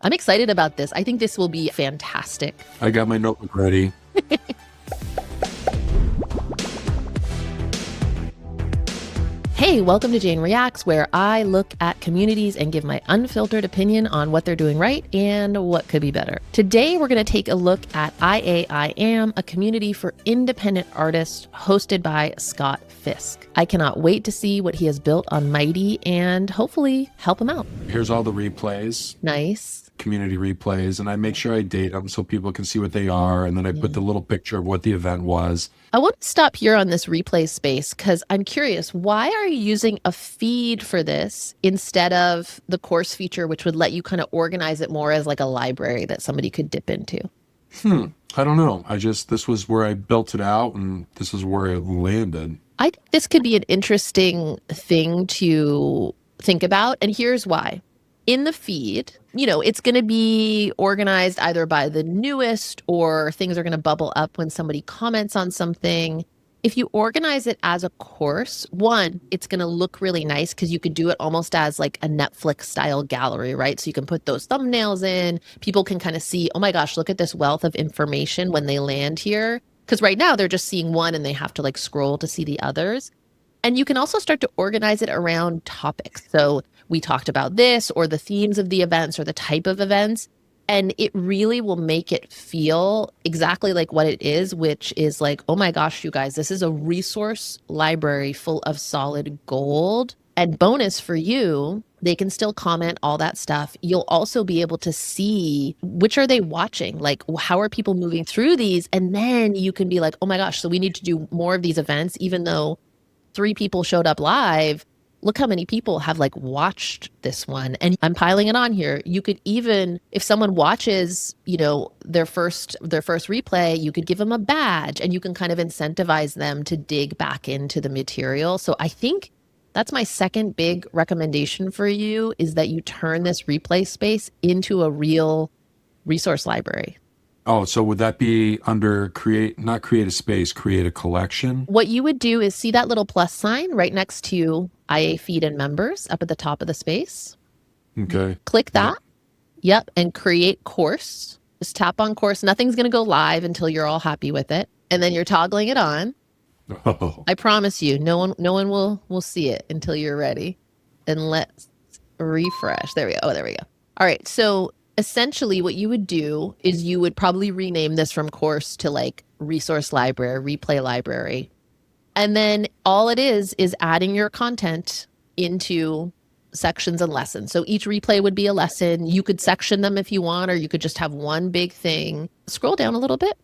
I'm excited about this. I think this will be fantastic. I got my notebook ready. Hey, welcome to Jane Reacts, where I look at communities and give my unfiltered opinion on what they're doing right and what could be better. Today, we're going to take a look at IAIAM, a community for independent artists hosted by Scott Fisk. I cannot wait to see what he has built on Mighty and hopefully help him out. Here's all the replays. Nice. Community replays, and I make sure I date them so people can see what they are, and then I put the little picture of what the event was. I want to stop here on this replay space because I'm curious, why are you using a feed for this instead of the course feature, which would let you kind of organize it more as like a library that somebody could dip into? I don't know. This was where I built it out, and this is where it landed. I think this could be an interesting thing to think about, and here's why. In the feed, it's going to be organized either by the newest or things are going to bubble up when somebody comments on something. If you organize it as a course, one, it's going to look really nice because you could do it almost as like a Netflix style gallery, right? So you can put those thumbnails in. People can kind of see, oh my gosh, look at this wealth of information when they land here. Because right now they're just seeing one and they have to like scroll to see the others. And you can also start to organize it around topics. So we talked about this or the themes of the events or the type of events. And it really will make it feel exactly like what it is, which is like, oh my gosh, you guys, this is a resource library full of solid gold. And bonus for you, they can still comment all that stuff. You'll also be able to see which are they watching, like how are people moving through these? And then you can be like, oh my gosh, so we need to do more of these events, even though 3 people showed up live. Look how many people have like watched this one. And I'm piling it on here. You could even, if someone watches, their first replay, you could give them a badge and you can kind of incentivize them to dig back into the material. So I think that's my second big recommendation for you, is that you turn this replay space into a real resource library. Oh, so would that be under not create a space, create a collection? What you would do is see that little plus sign right next to IA feed and members up at the top of the space. Okay. Click that. Yep. And create course. Just tap on course. Nothing's going to go live until you're all happy with it. And then you're toggling it on. Oh. I promise you, no one will see it until you're ready. And let's refresh. There we go. Oh, there we go. All right. So essentially what you would do is you would probably rename this from course to like resource library, replay library. And then all it is adding your content into sections and lessons. So each replay would be a lesson. You could section them if you want, or you could just have one big thing. Scroll down a little bit.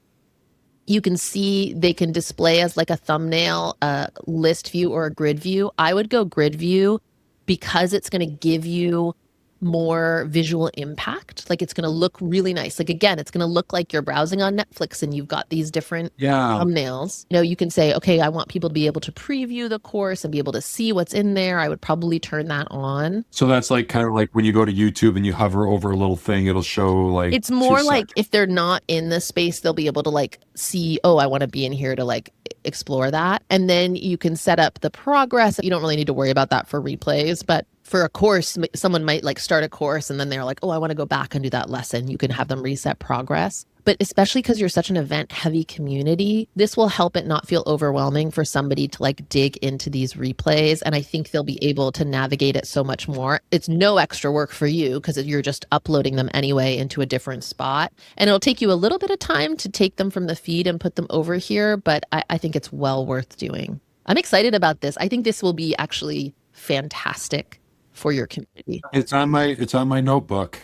You can see they can display as like a thumbnail, a list view, or a grid view. I would go grid view because it's going to give you more visual impact. Like it's going to look really nice. Like again, it's going to look like you're browsing on Netflix and you've got these different thumbnails. You can say, okay, I want people to be able to preview the course and be able to see what's in there. I would probably turn that on. So that's like kind of like when you go to YouTube and you hover over a little thing, it'll show like it's more like if they're not in the space, they'll be able to like see, oh, I want to be in here to like explore that. And then you can set up the progress. You don't really need to worry about that for replays, but for a course, someone might like start a course and then they're like, oh, I want to go back and do that lesson. You can have them reset progress. But especially because you're such an event heavy community, this will help it not feel overwhelming for somebody to like dig into these replays. And I think they'll be able to navigate it so much more. It's no extra work for you because you're just uploading them anyway into a different spot. And it'll take you a little bit of time to take them from the feed and put them over here. But I think it's well worth doing. I'm excited about this. I think this will be actually fantastic for your community. It's on my notebook.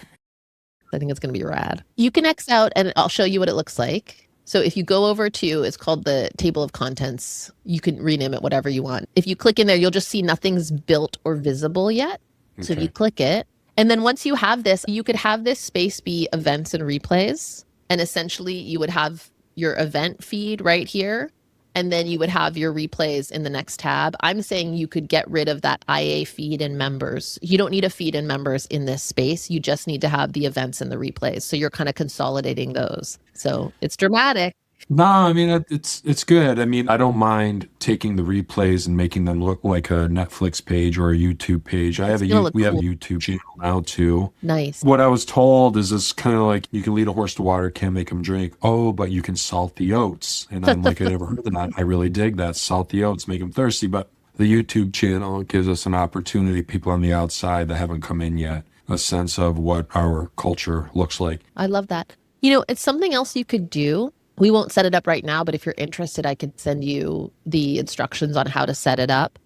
I think it's going to be rad. You can X out and I'll show you what it looks like. So if you go over to, it's called the table of contents. You can rename it whatever you want. If you click in there, you'll just see nothing's built or visible yet. Okay. So if you click it, and then once you have this, you could have this space be events and replays. And essentially you would have your event feed right here. And then you would have your replays in the next tab. I'm saying you could get rid of that IA feed and members. You don't need a feed and members in this space. You just need to have the events and the replays. So you're kind of consolidating those. So it's dramatic. No, I mean it's good. I mean, I don't mind taking the replays and making them look like a Netflix page or a YouTube page. It's gonna look We have a cool. YouTube channel now too. Nice. What I was told is this kind of like you can lead a horse to water, can't make him drink. Oh, but you can salt the oats. And I'm like, I never heard of that. I really dig that. Salt the oats, make him thirsty. But the YouTube channel gives us an opportunity, people on the outside that haven't come in yet, a sense of what our culture looks like. I love that. You know, it's something else you could do. We won't set it up right now, but if you're interested, I could send you the instructions on how to set it up.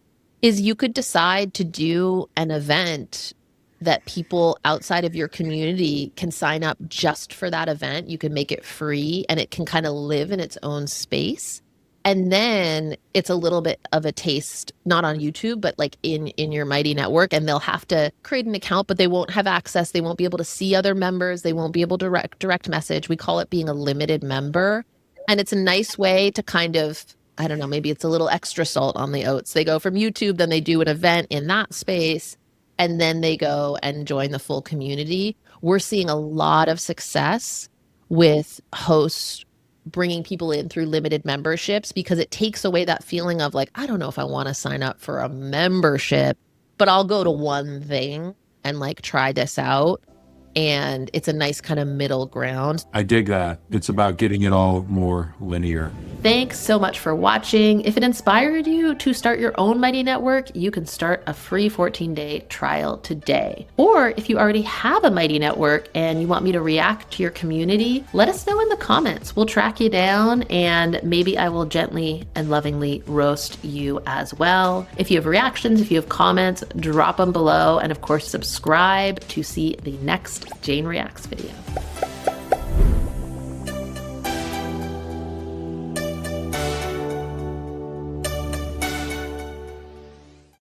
Is you could decide to do an event that people outside of your community can sign up just for that event. You can make it free and it can kind of live in its own space. And then it's a little bit of a taste, not on YouTube, but like in your Mighty Network. And they'll have to create an account, but they won't have access. They won't be able to see other members. They won't be able to direct message. We call it being a limited member. And it's a nice way to kind of, I don't know, maybe it's a little extra salt on the oats. They go from YouTube, then they do an event in that space, and then they go and join the full community. We're seeing a lot of success with hosts bringing people in through limited memberships because it takes away that feeling of like, I don't know if I want to sign up for a membership, but I'll go to one thing and like try this out. And it's a nice kind of middle ground. I dig that. It's about getting it all more linear. Thanks so much for watching. If it inspired you to start your own Mighty Network, you can start a free 14-day trial today. Or if you already have a Mighty Network and you want me to react to your community, let us know in the comments. We'll track you down and maybe I will gently and lovingly roast you as well. If you have reactions, if you have comments, drop them below. And of course, subscribe to see the next Jane Reacts video.